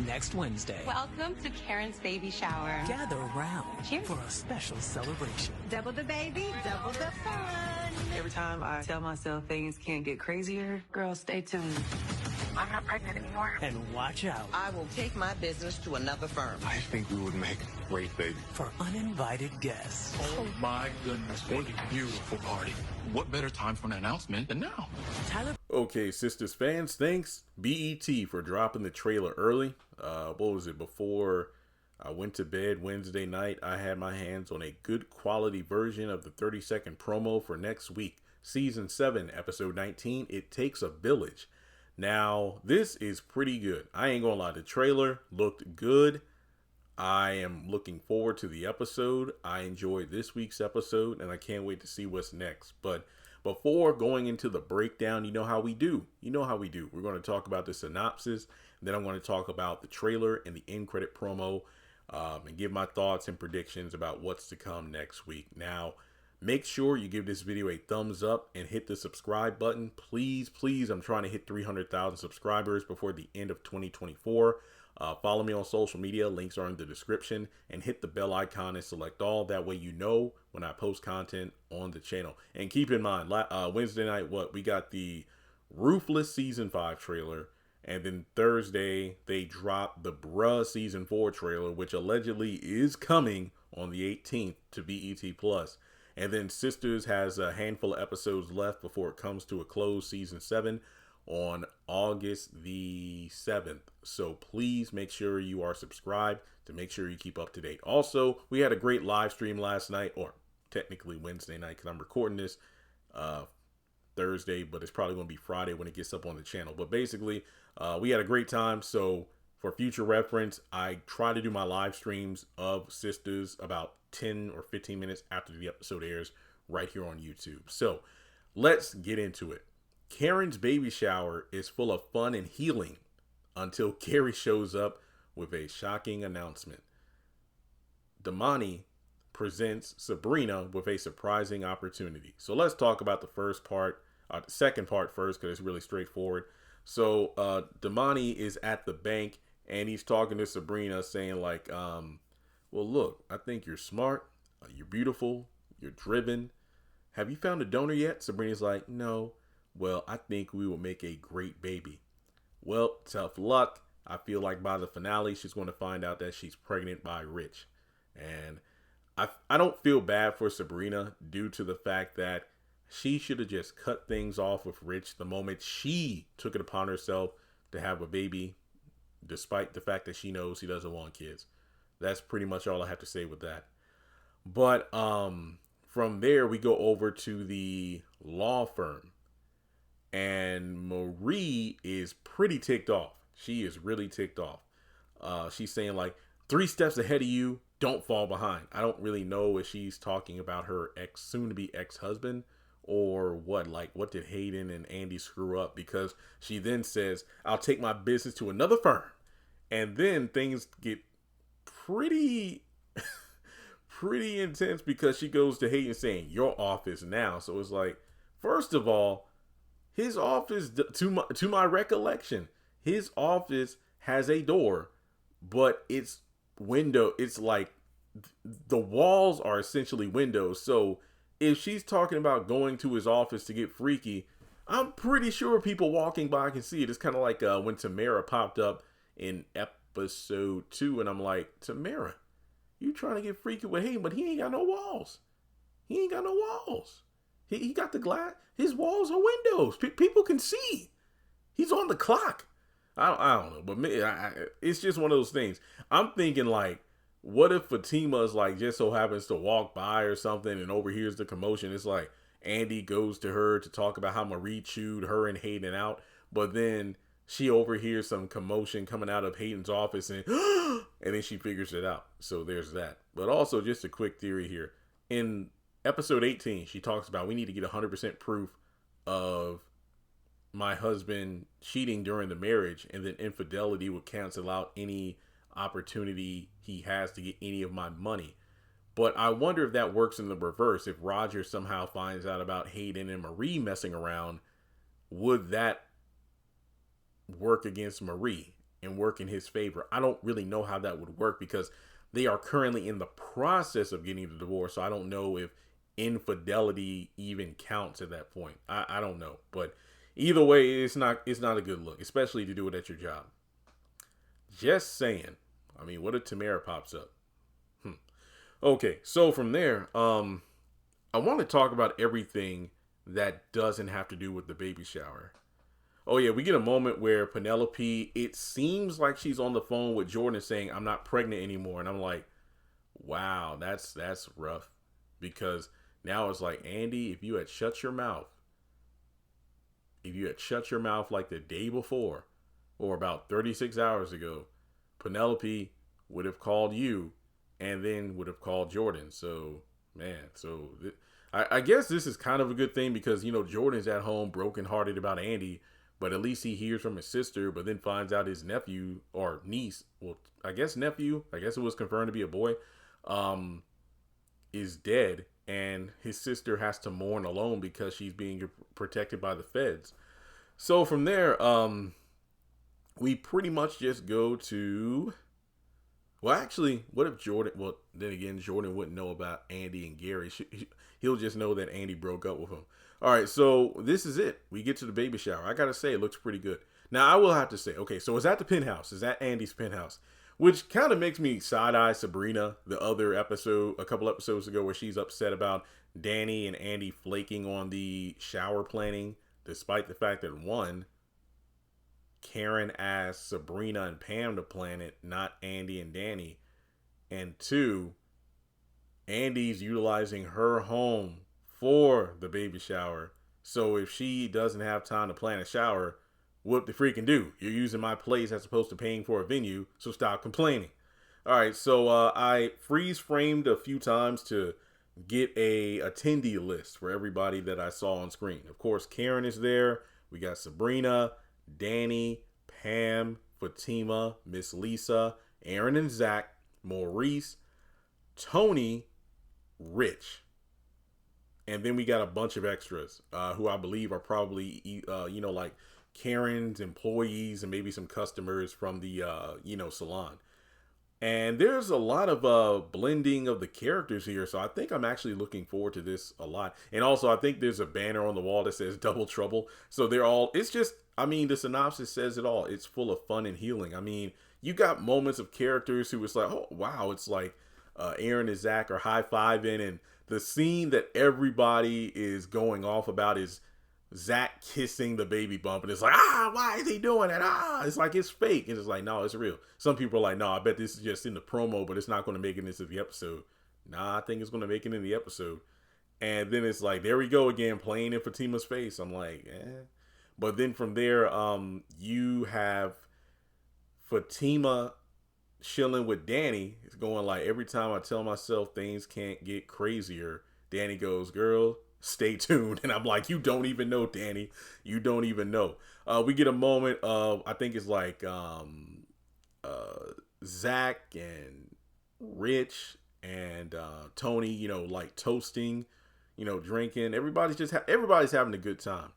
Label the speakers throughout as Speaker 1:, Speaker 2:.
Speaker 1: next Wednesday.
Speaker 2: Welcome to Karen's baby shower.
Speaker 1: Gather around
Speaker 2: Cheers.
Speaker 1: for a special celebration.
Speaker 3: Double the baby, double the fun.
Speaker 4: Every time I tell myself things can't get crazier, girl, stay tuned. I'm not pregnant anymore.
Speaker 1: And watch out
Speaker 3: I will take my business to another firm.
Speaker 5: I think we would make a great baby.
Speaker 1: for uninvited guests.
Speaker 6: Oh my goodness, what a beautiful party. What better time for an announcement than now?
Speaker 1: Tyler
Speaker 7: Okay, Sistas fans, thanks BET for dropping the trailer early. What was it? Before I went to bed Wednesday night, I had my hands on a good quality version of the 30-second promo for next week. Season 7, Episode 19, It Takes a Village. Now, this is pretty good. I ain't gonna lie, the trailer looked good. I am looking forward to the episode. I enjoyed this week's episode, and I can't wait to see what's next. But before going into the breakdown, you know how we do. We're going to talk about the synopsis, and then I'm going to talk about the trailer and the end credit promo, and give my thoughts and predictions about what's to come next week. Now, make sure you give this video a thumbs up and hit the subscribe button. Please, I'm trying to hit 300,000 subscribers before the end of 2024. Follow me on social media. Links are in the description. And hit the bell icon and select all. That way you know when I post content on the channel. And keep in mind, Wednesday night, we got the Ruthless Season 5 trailer. And then Thursday, they dropped the Bruh Season 4 trailer, which allegedly is coming on the 18th to BET+. And then Sisters has a handful of episodes left before it comes to a close, Season 7, on August the 7th. So please make sure you are subscribed to make sure you keep up to date. Also, we had a great live stream last night, or technically Wednesday night, because I'm recording this Thursday, but it's probably going to be Friday when it gets up on the channel. But basically, we had a great time. So for future reference, I try to do my live streams of Sisters about 10 or 15 minutes after the episode airs right here on YouTube. So let's get into it. Karen's baby shower is full of fun and healing until Carrie shows up with a shocking announcement. Damani presents Sabrina with a surprising opportunity. So let's talk about the second part first, because it's really straightforward. So Damani is at the bank and he's talking to Sabrina saying like, well, look, I think you're smart, you're beautiful, you're driven. Have you found a donor yet? Sabrina's like, no. Well, I think we will make a great baby. Well, tough luck. I feel like by the finale, she's going to find out that she's pregnant by Rich. And I don't feel bad for Sabrina due to the fact that she should have just cut things off with Rich the moment she took it upon herself to have a baby, despite the fact that she knows he doesn't want kids. That's pretty much all I have to say with that. But from there, we go over to the law firm. And Marie is pretty ticked off. She is really ticked off. She's saying like 3 steps ahead of you, don't fall behind. I don't really know if she's talking about her soon-to-be ex-husband or what. Like, what did Hayden and Andy screw up? Because she then says, I'll take my business to another firm. And then things get pretty intense because she goes to Hayden saying, your office now. So it's like, first of all, his office, to my recollection, his office has a door, but it's like the walls are essentially windows. So if she's talking about going to his office to get freaky, I'm pretty sure people walking by can see it. It's kind of like when Tamara popped up in episode 2, and I'm like, Tamara, you trying to get freaky with him, but he ain't got no walls. He got the glass. His walls are windows. People can see. He's on the clock. I don't know, but it's just one of those things. I'm thinking like, what if Fatima's like just so happens to walk by or something and overhears the commotion? It's like Andy goes to her to talk about how Marie chewed her and Hayden out, but then she overhears some commotion coming out of Hayden's office and then she figures it out. So there's that. But also just a quick theory here. In episode 18, she talks about we need to get 100% proof of my husband cheating during the marriage, and then infidelity would cancel out any opportunity he has to get any of my money. But I wonder if that works in the reverse. If Roger somehow finds out about Hayden and Marie messing around, would that work against Marie? and work in his favor. I don't really know how that would work because they are currently in the process of getting the divorce. So I don't know if infidelity even counts at that point. I don't know. But either way, it's not a good look, especially to do it at your job. Just saying. I mean, what if Tamara pops up? Okay, so from there, I want to talk about everything that doesn't have to do with the baby shower. Oh yeah, we get a moment where Penelope, it seems like she's on the phone with Jordan saying, "I'm not pregnant anymore." And I'm like, wow, that's rough. Because now it's like, Andy, if you had shut your mouth like the day before or about 36 hours ago, Penelope would have called you and then would have called Jordan. So, man, I guess this is kind of a good thing because, you know, Jordan's at home brokenhearted about Andy, but at least he hears from his sister, but then finds out his nephew or niece, well, I guess nephew, I guess it was confirmed to be a boy, is dead, and his sister has to mourn alone because she's being protected by the feds. So from there, we pretty much just go to, well, actually, what if Jordan, well, then again, Jordan wouldn't know about Andy and Gary. He'll just know that Andy broke up with him. All right, so this is it. We get to the baby shower. I got to say, it looks pretty good. Now, I will have to say, okay, so it's at the penthouse. It's at Andy's penthouse, which kind of makes me side-eye Sabrina, the other episode, a couple episodes ago, where she's upset about Danny and Andy flaking on the shower planning, despite the fact that, one, Karen asked Sabrina and Pam to plan it, not Andy and Danny. And two, Andy's utilizing her home for the baby shower. So if she doesn't have time to plan a shower, what the freaking do? You're using my place as opposed to paying for a venue, so stop complaining. All right, so I freeze framed a few times to get a attendee list for everybody that I saw on screen. Of course, Karen is there. We got Sabrina, Danny, Pam, Fatima, Miss Lisa, Aaron and Zach, Maurice, Tony, Rich. And then we got a bunch of extras who I believe are probably, like Karen's employees and maybe some customers from the, salon. And there's a lot of blending of the characters here. So I think I'm actually looking forward to this a lot. And also, I think there's a banner on the wall that says Double Trouble. So the synopsis says it all. It's full of fun and healing. I mean, you got moments of characters who was like, oh, wow, it's like Aaron and Zach are high-fiving, and the scene that everybody is going off about is Zach kissing the baby bump, and it's like, why is he doing it? It's like, it's fake. And it's like, no, it's real. Some people are like, no, I bet this is just in the promo, but it's not going to make it into the episode. Nah, I think it's going to make it in the episode. And then it's like, there we go again, playing in Fatima's face. I'm like, eh. But then from there, you have Fatima chilling with Danny. It's going like, every time I tell myself things can't get crazier, Danny goes, girl, stay tuned. And I'm like, you don't even know, Danny. You don't even know. We get a moment of, I think it's like Zach and Rich and Tony, like toasting, drinking. Everybody's having a good time.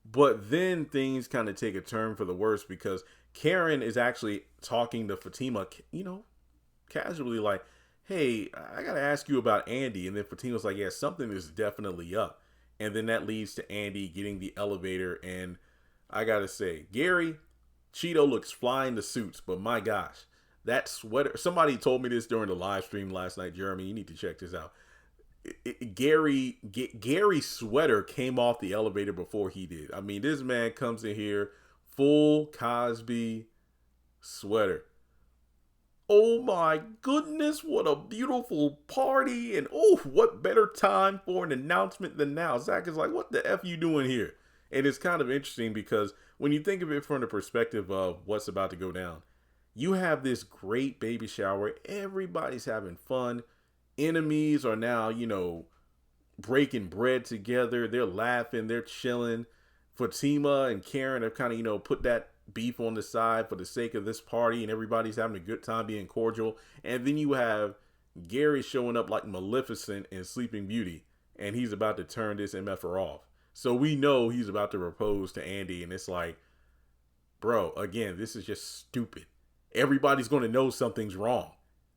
Speaker 7: But then things kind of take a turn for the worse because Karen is actually talking to Fatima, casually like, hey, I got to ask you about Andy. And then Fatima's like, yeah, something is definitely up. And then that leads to Andy getting the elevator. And I got to say, Gary, Cheeto looks flying the suits. But my gosh, that sweater. Somebody told me this during the live stream last night. Jeremy, you need to check this out. Gary's sweater came off the elevator before he did. I mean, this man comes in here full Cosby sweater. Oh my goodness, what a beautiful party. And oh, what better time for an announcement than now. Zach is like, what the F you doing here? And it's kind of interesting because when you think of it from the perspective of what's about to go down, you have this great baby shower. Everybody's having fun. Enemies are now, breaking bread together. They're laughing. They're chilling. Fatima and Karen have kind of, put that beef on the side for the sake of this party, and everybody's having a good time being cordial. And then you have Gary showing up like Maleficent in Sleeping Beauty, and he's about to turn this MFR off. So we know he's about to propose to Andy, and it's like, bro, again, this is just stupid. Everybody's going to know something's wrong.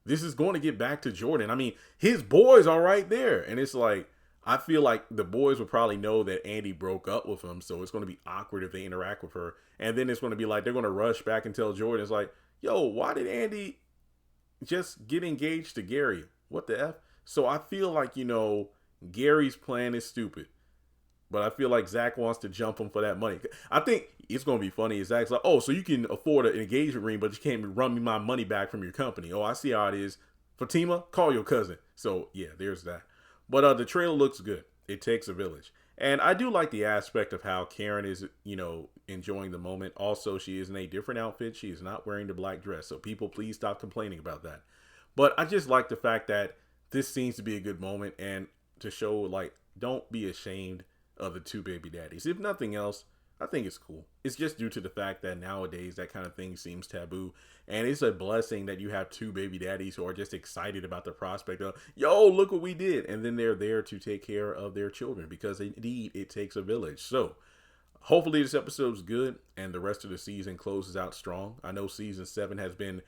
Speaker 7: This is going to get back to Jordan. I mean, his boys are right there. And it's like, I feel like the boys would probably know that Andy broke up with him. So it's going to be awkward if they interact with her. And then it's going to be like, they're going to rush back and tell Jordan. It's like, yo, why did Andy just get engaged to Gary? What the F? So I feel like, you know, Gary's plan is stupid. But I feel like Zach wants to jump him for that money. I think it's going to be funny. Zach's like, oh, so you can afford an engagement ring, but you can't run me my money back from your company. Oh, I see how it is. Fatima, call your cousin. So, yeah, there's that. But the trailer looks good. It takes a village. And I do like the aspect of how Karen is, you know, enjoying the moment. Also, she is in a different outfit. She is not wearing the black dress. So people, please stop complaining about that. But I just like the fact that this seems to be a good moment and to show, like, don't be ashamed of the two baby daddies. If nothing else, I think it's cool. It's just due to the fact that nowadays that kind of thing seems taboo. And it's a blessing that you have two baby daddies who are just excited about the prospect of, yo, look what we did. And then they're there to take care of their children because indeed it takes a village. So hopefully this episode's good and the rest of the season closes out strong. I know season 7 has been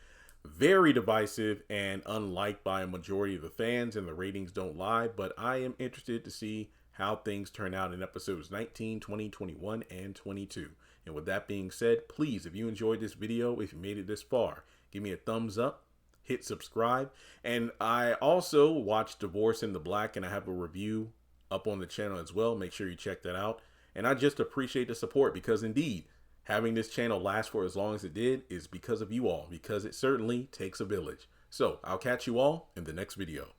Speaker 7: very divisive and unliked by a majority of the fans, and the ratings don't lie, but I am interested to see how things turn out in episodes 19, 20, 21, and 22. And with that being said, please, if you enjoyed this video, if you made it this far, give me a thumbs up, hit subscribe. And I also watched Divorce in the Black, and I have a review up on the channel as well. Make sure you check that out. And I just appreciate the support because indeed, having this channel last for as long as it did is because of you all, because it certainly takes a village. So I'll catch you all in the next video.